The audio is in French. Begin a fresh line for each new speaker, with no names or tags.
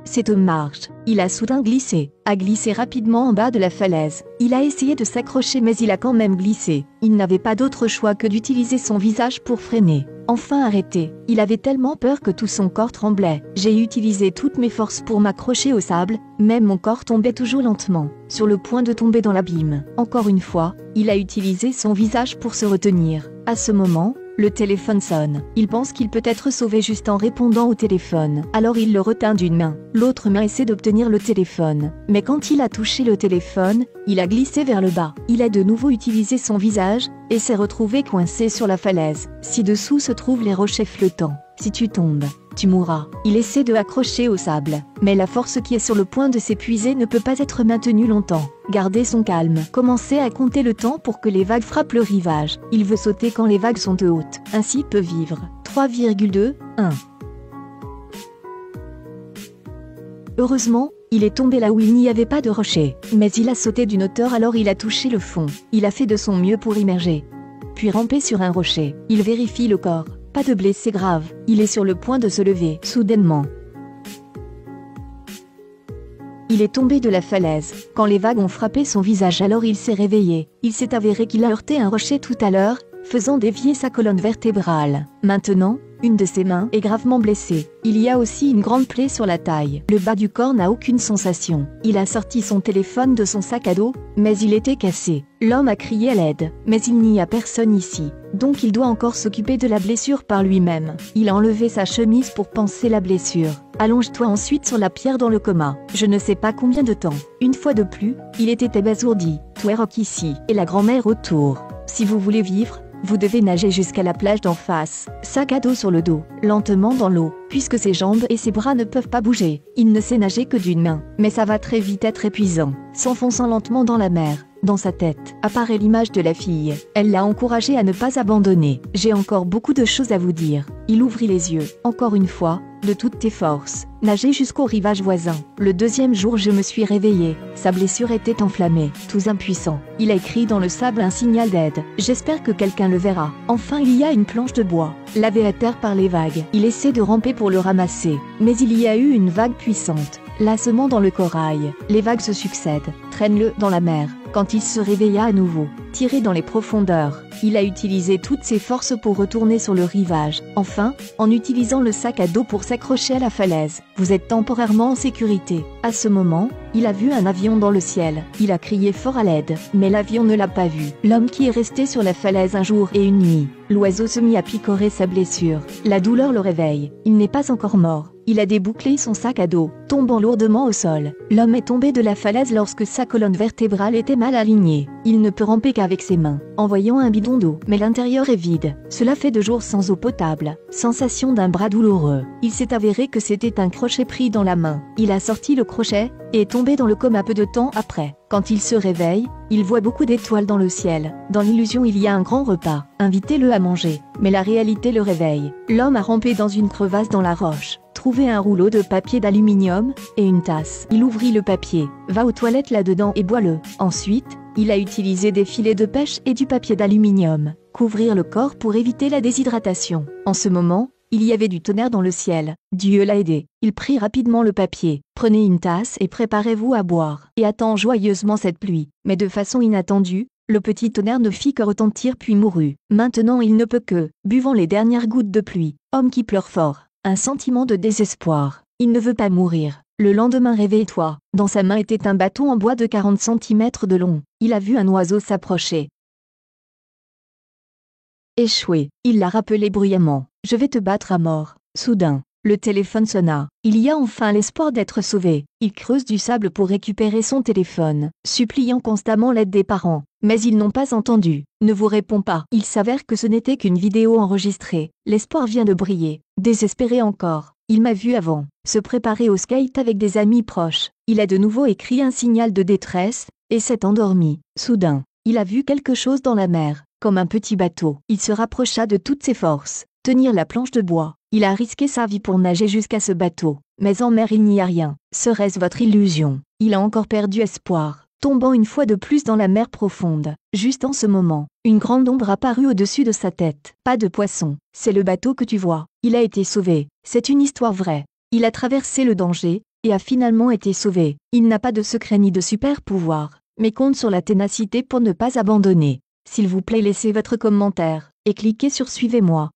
c'est Tom Marsh. Il a soudain glissé, a glissé rapidement en bas de la falaise. Il a essayé de s'accrocher mais il a quand même glissé. Il n'avait pas d'autre choix que d'utiliser son visage pour freiner. Enfin arrêté. Il avait tellement peur que tout son corps tremblait. J'ai utilisé toutes mes forces pour m'accrocher au sable, même mon corps tombait toujours lentement, sur le point de tomber dans l'abîme. Encore une fois, il a utilisé son visage pour se retenir. À ce moment, le téléphone sonne. Il pense qu'il peut être sauvé juste en répondant au téléphone. Alors il le retint d'une main. L'autre main essaie d'obtenir le téléphone. Mais quand il a touché le téléphone, il a glissé vers le bas. Il a de nouveau utilisé son visage et s'est retrouvé coincé sur la falaise. Ci-dessous se trouvent les rochers flottants. Si tu tombes, tu mourras. Il essaie de accrocher au sable. Mais la force qui est sur le point de s'épuiser ne peut pas être maintenue longtemps. Gardez son calme. Commencez à compter le temps pour que les vagues frappent le rivage. Il veut sauter quand les vagues sont hautes. Ainsi peut vivre. 3,2, 1. Heureusement, il est tombé là où il n'y avait pas de rocher. Mais il a sauté d'une hauteur alors il a touché le fond. Il a fait de son mieux pour immerger. Puis ramper sur un rocher. Il vérifie le corps. Pas de blessé grave. Il est sur le point de se lever. Soudainement, il est tombé de la falaise. Quand les vagues ont frappé son visage alors il s'est réveillé. Il s'est avéré qu'il a heurté un rocher tout à l'heure, faisant dévier sa colonne vertébrale. Maintenant, une de ses mains est gravement blessée. Il y a aussi une grande plaie sur la taille. Le bas du corps n'a aucune sensation. Il a sorti son téléphone de son sac à dos, mais il était cassé. L'homme a crié à l'aide, mais il n'y a personne ici. Donc il doit encore s'occuper de la blessure par lui-même. Il a enlevé sa chemise pour panser la blessure. Allonge-toi ensuite sur la pierre dans le coma. Je ne sais pas combien de temps. Une fois de plus, il était abasourdi. Twerk ici, et la grand-mère autour. Si vous voulez vivre, vous devez nager jusqu'à la plage d'en face, sac à dos sur le dos, lentement dans l'eau. Puisque ses jambes et ses bras ne peuvent pas bouger, il ne sait nager que d'une main. Mais ça va très vite être épuisant. S'enfonçant lentement dans la mer, dans sa tête, apparaît l'image de la fille. Elle l'a encouragé à ne pas abandonner. J'ai encore beaucoup de choses à vous dire. Il ouvrit les yeux. Encore une fois, de toutes tes forces, nager jusqu'au rivage voisin. Le deuxième jour je me suis réveillé. Sa blessure était enflammée, tout impuissant. Il a écrit dans le sable un signal d'aide. J'espère que quelqu'un le verra. Enfin il y a une planche de bois, lavée à terre par les vagues. Il essaie de ramper pour le ramasser. Mais il y a eu une vague puissante. Lassement dans le corail. Les vagues se succèdent. Traîne-le dans la mer. Quand il se réveilla à nouveau, tiré dans les profondeurs, il a utilisé toutes ses forces pour retourner sur le rivage. Enfin, en utilisant le sac à dos pour s'accrocher à la falaise, vous êtes temporairement en sécurité. À ce moment, il a vu un avion dans le ciel. Il a crié fort à l'aide, mais l'avion ne l'a pas vu. L'homme qui est resté sur la falaise un jour et une nuit. L'oiseau se mit à picorer sa blessure. La douleur le réveille. Il n'est pas encore mort. Il a débouclé son sac à dos, tombant lourdement au sol. L'homme est tombé de la falaise lorsque sa colonne vertébrale était mal alignée. Il ne peut ramper qu'avec ses mains, en voyant un bidon d'eau. Mais l'intérieur est vide. Cela fait 2 jours sans eau potable. Sensation d'un bras douloureux. Il s'est avéré que c'était un crochet pris dans la main. Il a sorti le crochet, et est tombé dans le coma peu de temps après. Quand il se réveille, il voit beaucoup d'étoiles dans le ciel. Dans l'illusion il y a un grand repas. Invitez-le à manger. Mais la réalité le réveille. L'homme a rampé dans une crevasse dans la roche. Trouvé un rouleau de papier d'aluminium et une tasse. Il ouvrit le papier, va aux toilettes là-dedans et bois-le. Ensuite, il a utilisé des filets de pêche et du papier d'aluminium. Couvrir le corps pour éviter la déshydratation. En ce moment, il y avait du tonnerre dans le ciel. Dieu l'a aidé. Il prit rapidement le papier. Prenez une tasse et préparez-vous à boire. Et attend joyeusement cette pluie. Mais de façon inattendue, le petit tonnerre ne fit que retentir puis mourut. Maintenant il ne peut que, buvant les dernières gouttes de pluie. Homme qui pleure fort. Un sentiment de désespoir. Il ne veut pas mourir. Le lendemain réveille-toi. Dans sa main était un bâton en bois de 40 cm de long. Il a vu un oiseau s'approcher. Échoué. Il l'a rappelé bruyamment. Je vais te battre à mort. Soudain, le téléphone sonna. Il y a enfin l'espoir d'être sauvé. Il creuse du sable pour récupérer son téléphone, suppliant constamment l'aide des parents. Mais ils n'ont pas entendu. Ne vous répond pas. Il s'avère que ce n'était qu'une vidéo enregistrée. L'espoir vient de briller. Désespéré encore. Il m'a vu avant. Se préparer au skate avec des amis proches. Il a de nouveau écrit un signal de détresse, et s'est endormi. Soudain, il a vu quelque chose dans la mer, comme un petit bateau. Il se rapprocha de toutes ses forces. Tenir la planche de bois. Il a risqué sa vie pour nager jusqu'à ce bateau. Mais en mer il n'y a rien. Serait-ce votre illusion? Il a encore perdu espoir, tombant une fois de plus dans la mer profonde. Juste en ce moment, une grande ombre apparut au-dessus de sa tête. Pas de poisson. C'est le bateau que tu vois. Il a été sauvé. C'est une histoire vraie. Il a traversé le danger, et a finalement été sauvé. Il n'a pas de secret ni de super pouvoir, mais compte sur la ténacité pour ne pas abandonner. S'il vous plaît, laissez votre commentaire et cliquez sur suivez-moi.